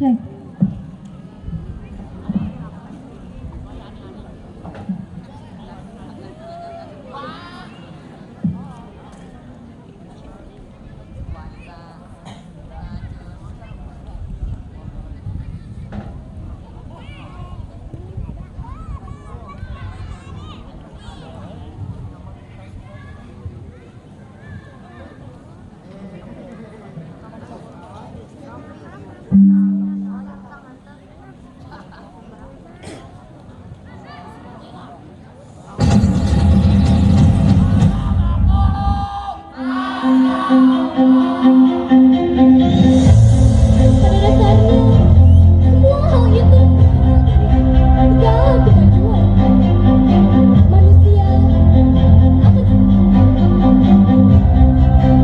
Cek. Pada dasarnya, semua hal itu segala kemajuan manusia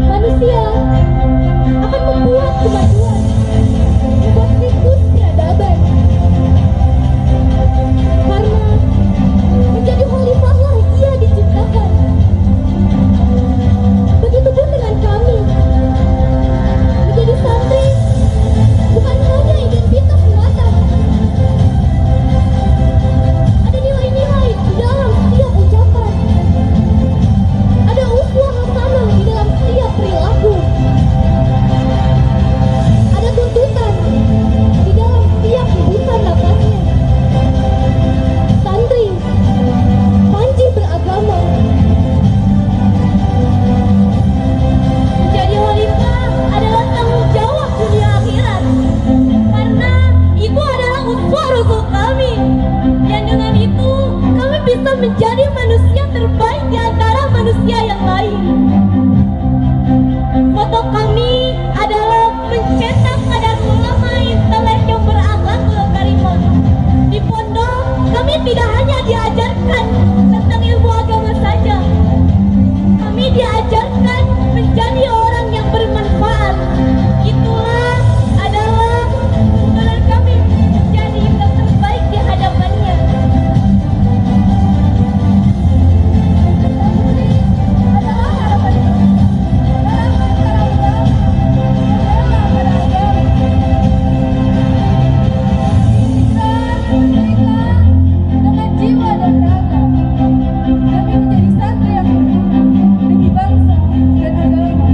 manusia akan membuat kemajuan, membuat siklus peradaban. Karena menjadi khalifahlah ia diciptakan. Begitupun dengan kami. Menjadi santri bukan hanya identitas semata. Ada nilai-nilai di dalam setiap ucapan. Ada uswah hasanah di dalam setiap perilaku. Ada tuntutan di dalam setiap hembusan napasnya. Santri, panji beragama. Menjadi khalifah adalah tanggung jawab dunia akhirat. Karena itu adalah uswah Rasul kami. Dan dengan itu kami bisa menjadi manusia terbaik di antara manusia yang lain. Foto kami adalah mencetak kadar ulama intelek yang berakhlakul karimah. Di pondok kami tidak hanya diajarkan tentang ilmu agama saja. Kami diajarkan menjadi orang yang bermanfaat. Itulah adalah tuntunan kami menjadi yang terbaik di hadapannya. Adalah harapan kami. Dengan jiwa dan raga, kami menjadi santri yang berguna demi bangsa dan agama.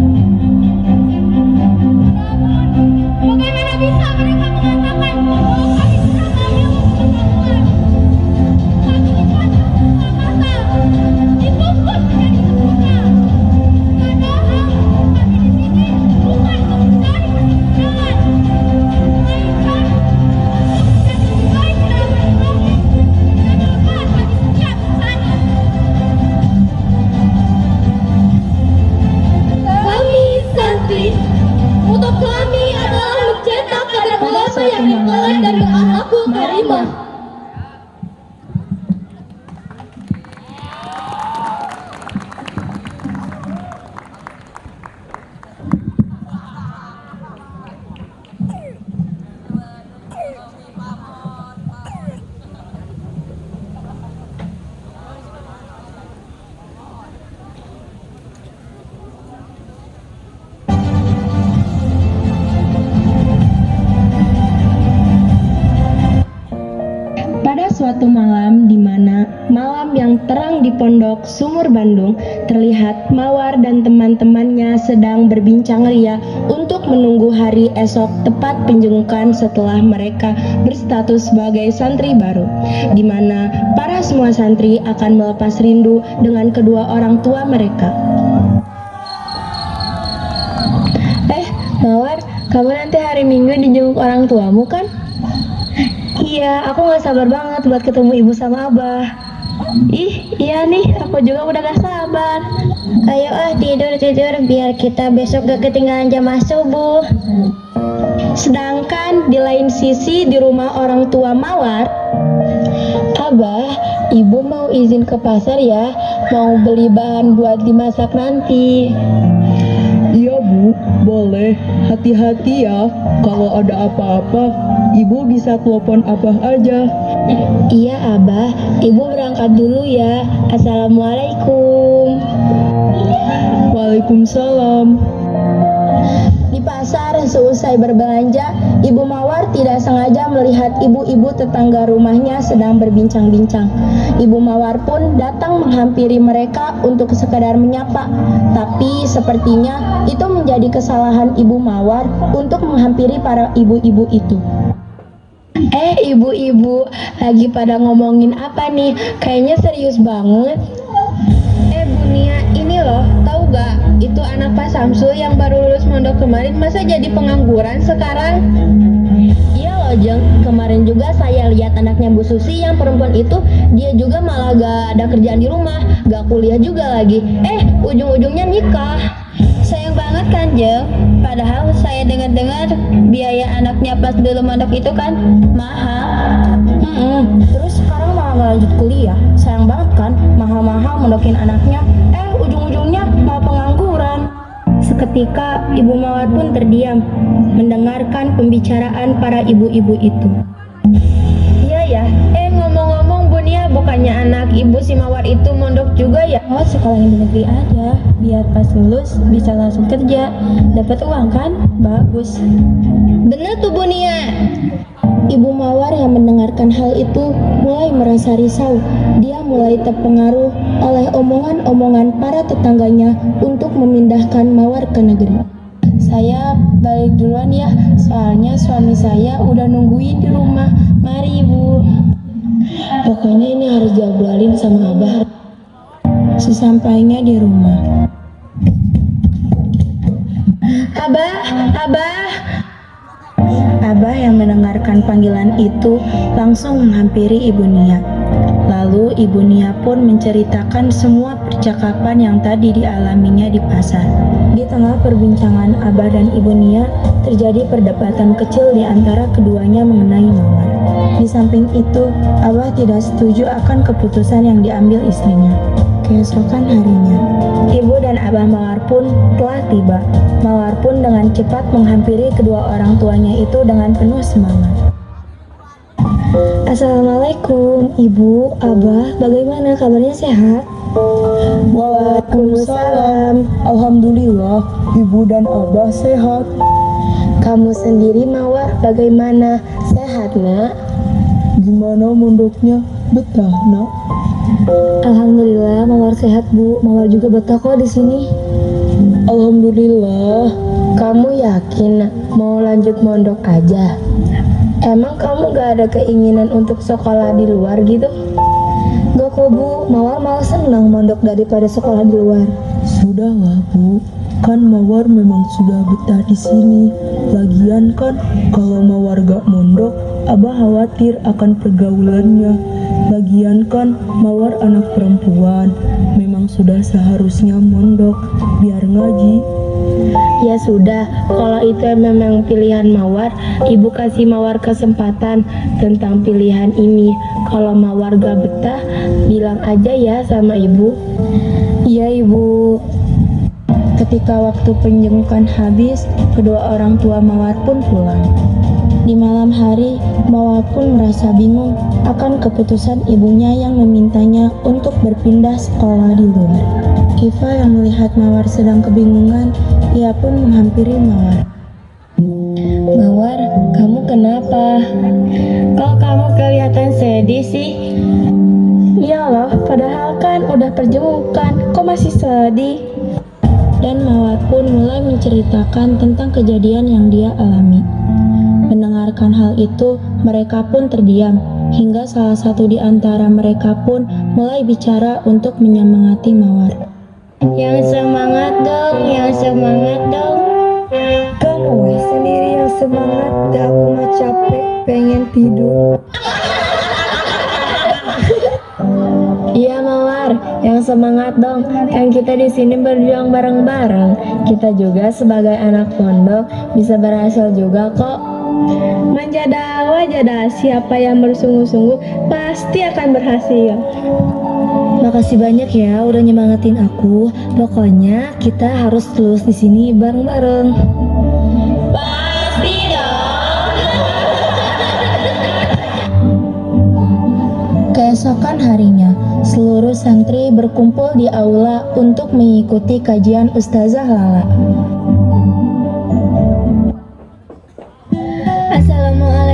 Namun, bagaimana bisa mereka mengatakan bahwa kami sudah kaya untuk kemampuan? Kami dipandang sebelah mata, dituntut menjadi sempurna. Padahal kami di sini bukan untuk mencari persempurnaan, melainkan untuk menjadi lebih baik dalam berproses dan manfaat bagi setiap insannya. Kami santri, moto kami adalah mencetak kader ulama yang intelek dan berakhlakul karimah. Pada suatu malam di mana malam yang terang di pondok Sumur Bandung, terlihat Mawar dan teman-temannya sedang berbincang ria untuk menunggu hari esok tepat penjengukan setelah mereka berstatus sebagai santri baru, di mana para semua santri akan melepas rindu dengan kedua orang tua mereka. Mawar, kamu nanti hari Minggu dijenguk orang tuamu kan? Iya, aku gak sabar banget buat ketemu ibu sama abah. Ih, iya nih, aku juga udah gak sabar. Ayo tidur biar kita besok gak ketinggalan jamaah subuh. Sedangkan di lain sisi di rumah orang tua Mawar, Abah, ibu mau izin ke pasar ya, mau beli bahan buat dimasak nanti. Iya Bu, boleh. Hati-hati ya, kalau ada apa-apa, Ibu bisa telepon Abah aja. Iya Abah, ibu berangkat dulu ya. Assalamualaikum. Waalaikumsalam. Di pasar seusai berbelanja, Ibu Mawar tidak sengaja melihat ibu-ibu tetangga rumahnya sedang berbincang-bincang. Ibu Mawar pun datang menghampiri mereka untuk sekadar menyapa. Tapi sepertinya itu menjadi kesalahan Ibu Mawar untuk menghampiri para ibu-ibu itu. Ibu-ibu, lagi pada ngomongin apa nih? Kayaknya serius banget. Bu Nia, ini loh, tahu gak? Itu anak Pak Samsul yang baru lulus mondok kemarin, masa jadi pengangguran sekarang? Iya loh Jeng, kemarin juga saya lihat anaknya Bu Susi yang perempuan itu, dia juga malah gak ada kerjaan di rumah, gak kuliah juga lagi. Ujung-ujungnya nikah. Sayang banget kan Jeng, padahal saya dengar-dengar biaya anaknya pas dulu mondok itu kan mahal. Terus sekarang malah gak lanjut kuliah. Sayang banget kan, mahal-mahal mondokin anaknya, ujung-ujungnya malah pengangguran. Seketika Ibu Mawar pun terdiam mendengarkan pembicaraan para ibu-ibu itu. Iya ya, ngomong-ngomong Bu Nia, bukannya anak Ibu si Mawar itu mondok juga ya? Oh, sekolah di negeri aja, biar pas lulus bisa langsung kerja, dapat uang kan? Bagus. Bener tuh Bu Nia. Ibu Mawar yang mendengarkan hal itu mulai merasa risau. Dia mulai terpengaruh oleh omongan-omongan para tetangganya untuk memindahkan Mawar ke negeri. Saya balik duluan ya, soalnya suami saya udah nungguin di rumah. Mari Ibu. Pokoknya ini harus diobrolin sama Abah. Sesampainya di rumah. Abah. Abah yang mendengarkan panggilan itu langsung menghampiri Ibu Nia. Lalu Ibu Nia pun menceritakan semua percakapan yang tadi dialaminya di pasar. Di tengah perbincangan Abah dan Ibu Nia, terjadi perdebatan kecil di antara keduanya mengenai Mawar. Di samping itu, Abah tidak setuju akan keputusan yang diambil istrinya. Keesokan harinya, Ibu dan Abah Mawar pun telah tiba. Mawar pun dengan cepat menghampiri kedua orang tuanya itu dengan penuh semangat. Assalamualaikum, Ibu, Abah, bagaimana kabarnya, sehat? Waalaikumsalam. Alhamdulillah, Ibu dan Abah sehat. Kamu sendiri, Mawar, bagaimana? Sehat, Nak? Gimana mondoknya? Betah, Nak? Alhamdulillah, Mawar sehat, Bu. Mawar juga betah kok di sini. Alhamdulillah. Kamu yakin mau lanjut mondok aja? Emang kamu gak ada keinginan untuk sekolah di luar gitu? Gak kok Bu, Mawar malah senang mondok daripada sekolah di luar. Sudahlah Bu, kan Mawar memang sudah betah di sini. Lagian kan kalau Mawar gak mondok, Abah khawatir akan pergaulannya. Lagian kan Mawar anak perempuan, memang sudah seharusnya mondok biar ngaji. Ya sudah, kalau itu memang pilihan Mawar, Ibu kasih Mawar kesempatan tentang pilihan ini. Kalau Mawar gak betah, bilang aja ya sama Ibu. Iya Ibu. Ketika waktu penjengukkan habis, kedua orang tua Mawar pun pulang. Di malam hari, Mawar pun merasa bingung akan keputusan ibunya yang memintanya untuk berpindah sekolah di luar. Iva yang melihat Mawar sedang kebingungan, ia pun menghampiri Mawar. Mawar, kamu kenapa? Kok kamu kelihatan sedih sih? Iya loh, padahal kan udah perjengukkan, kok masih sedih? Dan Mawar pun mulai menceritakan tentang kejadian yang dia alami. Mendengarkan hal itu, mereka pun terdiam, hingga salah satu di antara mereka pun mulai bicara untuk menyemangati Mawar. Yang semangat dong, yang semangat dong. Kamu sendiri yang semangat, aku mah capek, pengen tidur. Iya Mawar, yang semangat dong. Kan kita di sini berjuang bareng-bareng. Kita juga sebagai anak pondok bisa berhasil juga kok. Manja dah, siapa yang bersungguh-sungguh pasti akan berhasil. Makasih banyak ya udah nyemangatin aku. Pokoknya kita harus terus di sini bareng-bareng. Pasti dong. Keesokan harinya, seluruh santri berkumpul di aula untuk mengikuti kajian Ustazah Lala. Assalamualaikum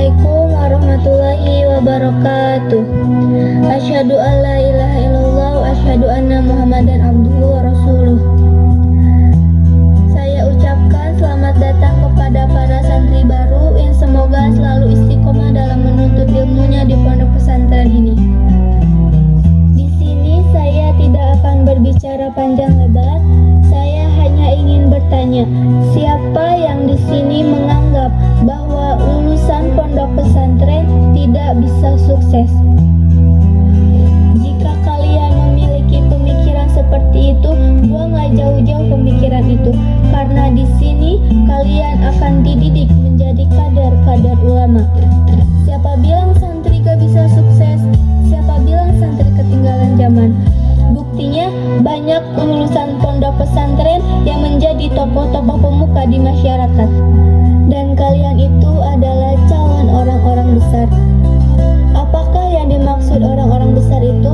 wabarakatuh. Asyhadu an la ilaha illallah wa asyhadu anna Muhammadan abduhu wa rasuluh. Saya ucapkan selamat datang kepada para santri baru yang semoga selalu istiqomah dalam menuntut ilmunya di pondok pesantren ini. Di sini saya tidak akan berbicara panjang lebar. Saya hanya ingin bertanya, siapa yang di sini menganggap bahwa lulusan pondok pesantren tidak bisa sukses? Jika kalian memiliki pemikiran seperti itu, buang nggak jauh-jauh pemikiran itu, karena di sini kalian akan dididik menjadi kader ulama. Siapa bilang santri gak bisa sukses? Siapa bilang santri ketinggalan zaman? Buktinya banyak lulusan pondok pesantren yang menjadi tokoh-tokoh pemuka di masyarakat. Dan kalian itu adalah calon orang-orang besar. Apakah yang dimaksud orang-orang besar itu?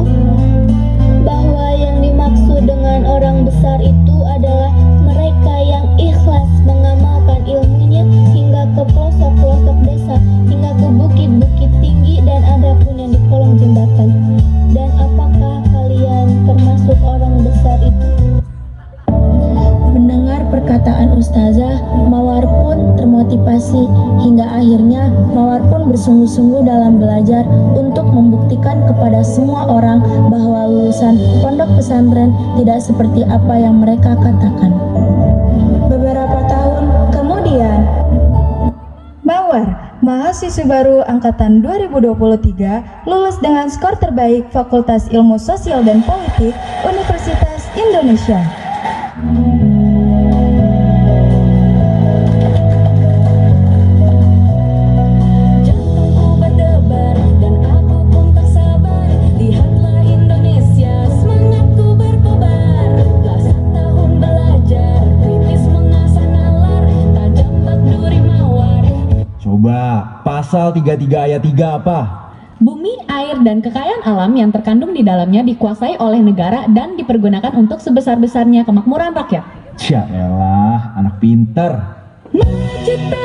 Bahwa yang dimaksud dengan orang besar itu adalah mereka yang ikhlas mengamalkan ilmunya hingga ke pelosok-pelosok desa, hingga ke bukit-bukit tinggi dan ada pun yang di kolong jembatan. Dan apakah kalian termasuk orang besar itu? Mendengar perkataan ustazah, Mawar pun termotivasi hingga akhirnya Mawar pun bersungguh-sungguh dalam belajar untuk membuktikan kepada semua orang bahwa lulusan pondok pesantren tidak seperti apa yang mereka katakan. Beberapa tahun kemudian, Mawar, mahasiswa baru angkatan 2023, lulus dengan skor terbaik Fakultas Ilmu Sosial dan Politik Universitas Indonesia. Jantungku berdebar dan aku pun tersabar. Lihatlah Indonesia, semangatku berkobar. Belasan tahun belajar, kritis mengasah nalar, tajam bak duri mawar. Coba, pasal 33 ayat 3 apa? Bumi, air, dan kekayaan alam yang terkandung di dalamnya dikuasai oleh negara dan dipergunakan untuk sebesar-besarnya kemakmuran rakyat. Ya elah, anak pinter. Mencipta